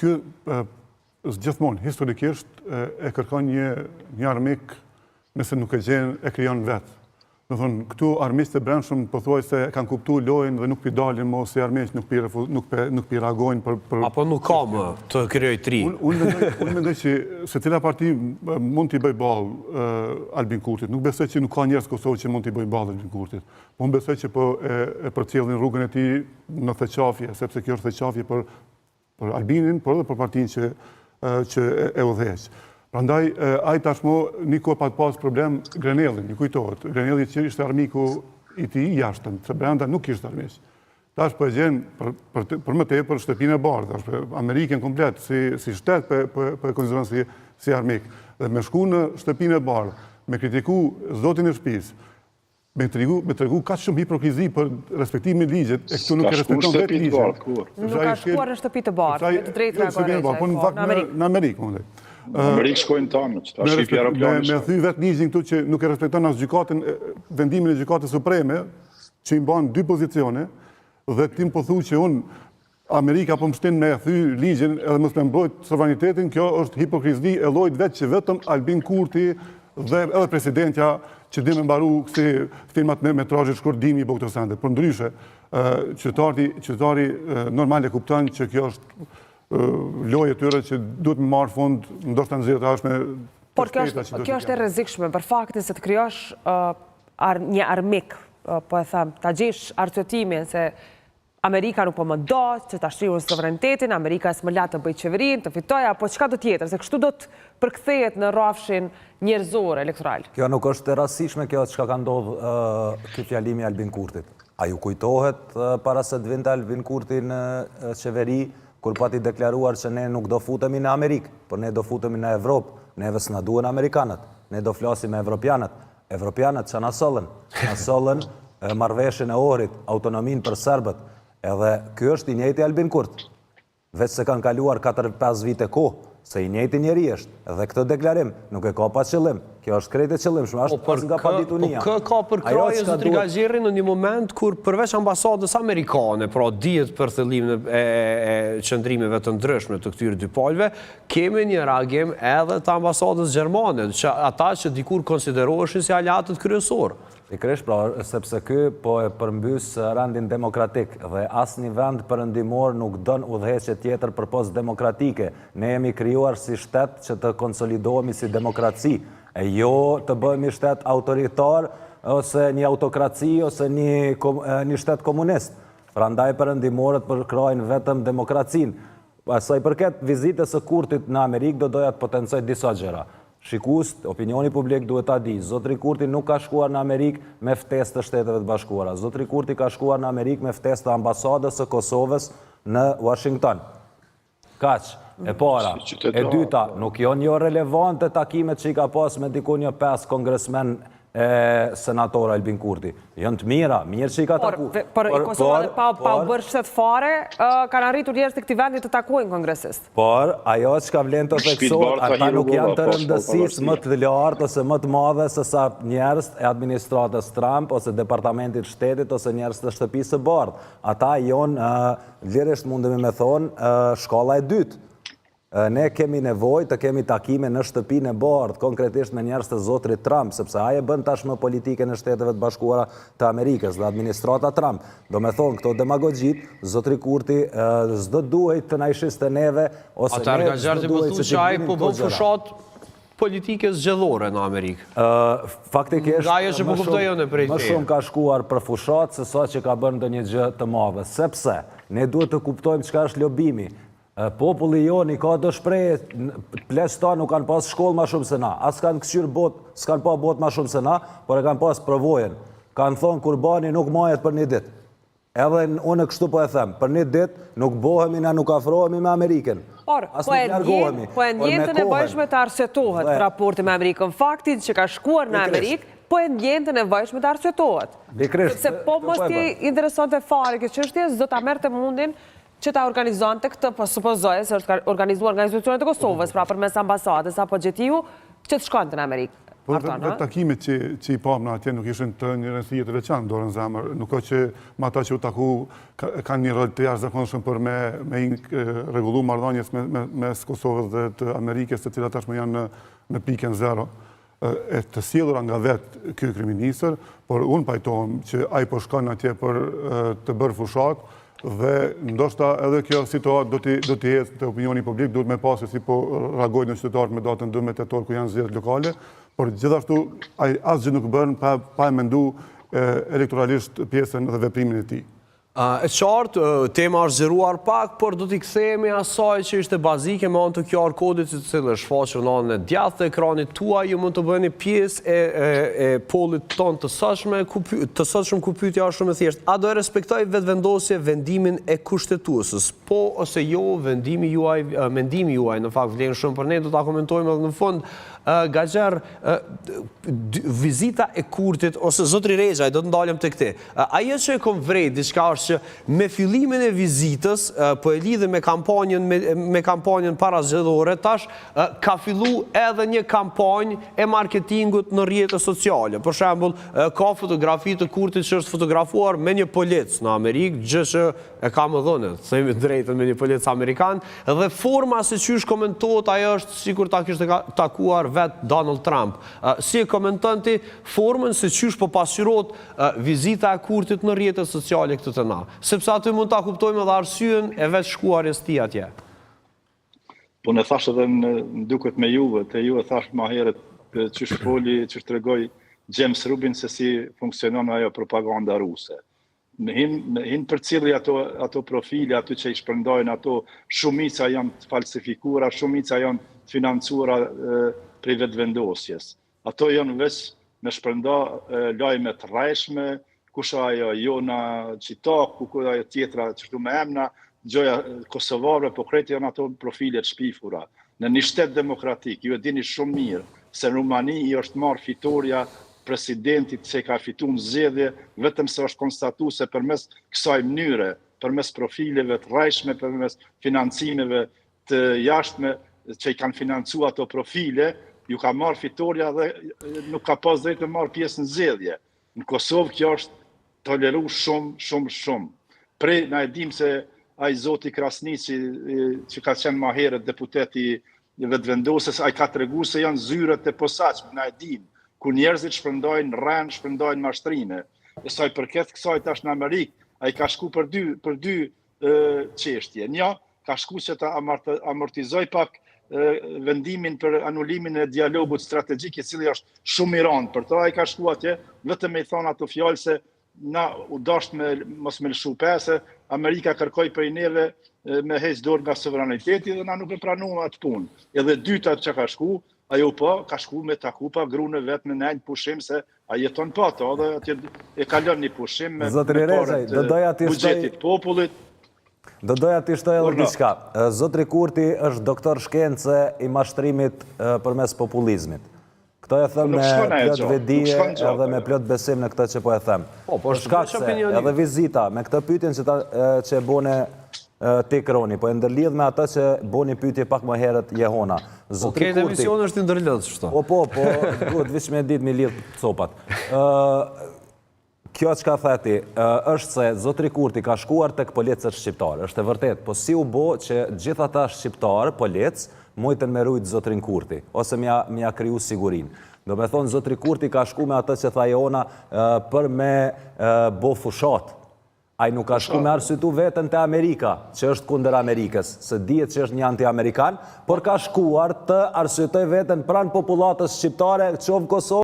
ky gjithmonë, historikisht, e kërkon një armik nëse nuk e gjen, e krijon vetë. Do thonë, këtu armiqtë e brendshëm pothuajse kanë kuptuar lojën dhe nuk pi dalin mos si armiq, nuk pi reagojnë për apo nuk ka më të krijoj tri. Unë mendoj që secila parti mund t'i bëj ballë Albin Kurtit. Nuk besoj që nuk ka njerëz Kosovë që mund t'i bëjnë ballë Albin Kurtit. Po unë besoj që e përcjellin rrugën e tij në theqafje, sepse kjo është theqafje për Albinin, por edhe për partinë që e udhëheq. Prandaj, ai tashmo një kohë pa pas problem Grenellin, ju kujtohet. Grenelli që ishte armiku i tij jashtëm, se brenda nuk ishte armiq. Tash po e gjen për më tepër shtëpinë e bardhë, Amerikën komplet, si shtet po e konsideron si armik. Dhe me shku në shtëpinë e bardhë, me kritiku zotin e shtëpisë, me tregu ka shumë hipokrizi për respektimin e ligjit, e këtu nuk e respekton vetë ligjin. Nuk ka shkuar në shtëpi të bardhë, me të drejtë në Amerikë. Në Amerikë shkojnë tanë, që ta shqipi aeroplanë. Me thy vetë ligjin këtu që nuk e respekton as gjykatën, vendimin e gjykatës supreme, që i mban dy pozicione, dhe tim po thu që Amerika po më shtin me thy ligjin edhe mos me mbrojt sovranitetin, kjo është hipokrizi e llojit vetë që vetëm Albin Kurti dhe edhe presidentja që dhe me mbaru kësi filmat me metrajit shkordimi i Bogdosande. Për ndryshe, qytetari normal e kupton që kjo është loje tyre që duhet më marrë fund, ndoshta në zirët ashme... Por kjo është e rrezikshme, për faktin se të krijosh një armik, po e them, ta gjesh arsëtimin se Amerika nuk po më do, që ta shtriu sovranitetin, Amerika s'më la të bëj qeverinë, të fitoj, apo çka do tjetër, se kështu do të përkthehet në rrafshin njerëzor elektoral. Kjo nuk është e rastishme, kjo çka ka ndodhur ky fjalimi i Albin Kurtit. A ju kujtohet para se të vinte Albin Kurti në qeveri, kur pati deklaruar që ne nuk do futemi në Amerikë, por ne do futemi në Evropë, neve s'na duhen Amerikanët, ne do flasim me Evropianët. Evropianët që na sollën marrëveshjen e Ohrit, autonominë për serbët, edhe ky është i njëjti Albin Kurti. Veç se kanë kaluar 4-5 vite kohë, se i njëjti njeri është, edhe këtë deklarim nuk e ka pas qëllim. Kjo është krejt e qëllim, shumë është pas nga paditunia. Po kë ka përkraje zotri Gazhiri në një moment kur përveç ambasadës amerikane, pra dihet për thëllimin e qëndrimeve të ndryshme të këtyre dy palëve, kemi një reagim edhe të ambasadës gjermane, që ata që dikur konsideroheshin si aleatët kryesor. Pikërisht, pra, sepse ky po e përmbys rendin demokratik dhe asnjë vend perëndimor nuk don udhëheqje tjetër përpos demokratike. Ne jemi krijuar si shtet që të konsolidohemi si demokraci, e jo të bëhemi shtet autoritar ose një autokraci ose një shtet komunist. Prandaj perëndimorët përkrajnë vetëm demokracinë. Sa i përket vizitës së Kurtit në Amerikë, do doja të potencoj disa gjëra. Shikust, opinioni publik duhet ta di. Zotri Kurti nuk ka shkuar në Amerikë me ftesë të Shteteve të Bashkuara. Zotri Kurti ka shkuar në Amerikë me ftesë të ambasadës së Kosovës në Washington. Kaq, e para. E dyta, nuk janë jo relevante takimet që i ka pas me dikun një 5 kongresmen senator Albin Kurti. Janë të mirë që i ka taku. Por i Kosovë pa u bërë shtet fare, kanë arritur njerëz të këtij vendi të takojnë kongresist. Por ajo që ka vlen të theksohet, ata nuk janë të rëndësisë më të lartë ose më të madhe se sa njerëz e administratës Trump ose departamentit shtetit ose njerëz të shtëpisë së bardhë. Ata janë lirisht mundemi me thonë shkalla e dytë. Ne kemi nevojë të kemi takime në shtëpinë e bardhë, konkretisht me njerëz të zotrit Trump, sepse ai e bën tashmë politikën e Shteteve të Bashkuara të Amerikës dhe administrata Trump. Do me thonë, këto demagogjit, zotri Kurti s'do duhet të na ishiste neve, ose ata Gazhari po thonë që ai po bën fushat politike zgjedhore në Amerikë. Faktikisht, më shumë ka shkuar për fushat se sa që ka bërë ndonjë gjë të madhe, sepse ne duhet të kuptojmë çka është lobimi. Populli joni ka të shprehje, plesta nuk kanë pas shkollë ma shumë se na, as kanë këqyrë botë, s'kanë pa botë ma shumë se na, por e kanë pas përvojën. Kanë thonë kurbani nuk majet për një ditë. Edhe unë kështu po e them, për një ditë nuk bohemi na nuk afrohemi me Amerikën. Por, po e njëtë nevojshme të arsjetohet raporti me Amerikën. Faktin që ka shkuar në Amerikë, po e njëtë nevojshme të arsjetohet. Se po mos ti interesante fare këtë çështje, do ta merrte mundin që ta organizonte këtë, po supozoj se është organizuar nga institucionet e Kosovës, pra përmes ambasadës apo gjetiu, që të shkonte në Amerikë. Po dhe takimit që i pamë në atje nuk ishin të një rëndësie të veçantë dorën zemër. Nuk ka që ma ta që u taku kanë një rol të jashtëzakonshëm për me rregullu marrëdhënies mes Kosovës dhe të Amerikës, të cilat tashmë janë në pikën zero. E të sjellura nga vetë ky kryeministër, por unë pajtohem që ai po shkon atje për të bërë fushat dhe ndoshta edhe kjo situatë do t'i ecë te opinioni publik, duhet me pasë si po reagojnë qytetarët me datën 12 tetor ku janë zgjedhjet lokale, por gjithashtu ai asgjë nuk bën pa e mendu elektoralisht pjesën dhe veprimin e tij. E qartë, tema është zëruar pak, por do t'i kthehemi asaj që ishte bazike me anë të QR kodit që të cilë është shfaqur në anën e djathtë të ekranit tuaj, ju mund të bëni pjesë e pollit tonë të sotshëm ku pyetja është shumë e thjeshtë. A do e respektoj vetëvendosje vendimin e kushtetuesës? Po ose jo, mendimi juaj në fakt vlen shumë për ne, do ta komentojmë edhe në fund. Gaxher, vizita e Kurtit, ose zotri Rexhaj, do të ndalem të këti. Ajo që e kom vrejt, diçka është që me fillimin e vizitës, po e lidhe me kampanjën parazgjedhore, tash ka fillu edhe një kampanjë e marketingut në rrjetet sociale. Për shembull, ka fotografi të Kurtit që është fotografuar me një polic në Amerikë, gjë që e ka më dhënë, themi drejtën me një polic amerikan, dhe forma se qysh komentohet ajo është sikur ta kishte takuar vetë Donald Trump. Si e komenton ti formën se qysh po pasqyrohet vizita e Kurtit në rrjetet sociale këtë të na? Sepse aty mund ta kuptojmë edhe arsyen e vetë shkuarjes tij atje. Po në thash edhe në duket me juve, te juve thash ma herët qysh foli, qysh tregoi James Rubin se si funksionon ajo propaganda ruse. Hin për cilë ato profile, ato që i shpërndojnë, ato shumica janë të falsifikuara, shumica janë të financuara prej vetëvendosjes. Ato janë veç me shpërnda lajme të rreshme, kush ajo Jona Qitak, ku ajo tjetra qështu me emna, gjoja kosovarëve, po krejt janë ato profile të shpifura. Në një shtet demokratik, ju e dini shumë mirë, se në Rumani i është marrë fitoria presidentit që ka fitu në zgjedhje, vetëm se është konstatu se përmes kësaj mënyre, përmes profileve të rreshme, përmes financimeve të jashtme që i kanë financu ato profile, ju ka marrë fitoria dhe nuk ka pas drejtë të marrë pjesë në zgjedhje. Në Kosovë kjo është toleru shumë. Prej na e dim se ai zoti Krasniqi që ka qenë ma herët deputeti vetëvendosës, ai ka tregu se janë zyrët e posaçme, na e dim, ku njerëzit shpërndojnë rren, shpërndojnë mashtrime. E saj përket kësaj tash në Amerikë, ai ka shku për dy çështje. Një, ka shku që ta amortizoj pak vendimin për anulimin e dialogut strategjik, i cili është shumë i rëndë. Për to ai ka shku atje, vetëm me i thonë ato fjalë se na u dasht mos me lëshu pese, Amerika kërkoi prej neve me heq dorë nga sovraniteti dhe na nuk e pranuam atë punë. Edhe dyta që ka shku, ajo po ka shku me taku pa grunë vetë me nejnë pushim se a jeton pa to dhe atje e kalon një pushim me buxhetit popullit. Do doja t'i shtoj edhe diçka. Zotri Kurti është doktor shkence i mashtrimit përmes populizmit. Këto e them me plot vedije edhe me plot besim në këtë që po e them. Po shkak se edhe vizita me këtë pyetjen që e bone ti Kroni, po e ndërlidh me ata që boni pyetje pak më herët Jehona. Zotri Kurti. Emisioni është ndërlidh kështu. Po, duhet veç me ditë me lidh copat. Kjo që ka theti, është se Zotri Kurti ka shkuar tek policët shqiptarë, është e vërtet, po si u bo që gjitha ta shqiptarë, policë, mujtën me rujtë Zotrin Kurti, ose mja kriju sigurin. Do me thonë, Zotri Kurti ka shku me atë që tha Jona për me bo fushat. Ai nuk ka shku me arsytu vetën të Amerika, që është kunder Amerikës, se dihet që është një anti-amerikan, por ka shkuar të arsytoj vetën pranë populatës shqiptare, qovë Kosovë,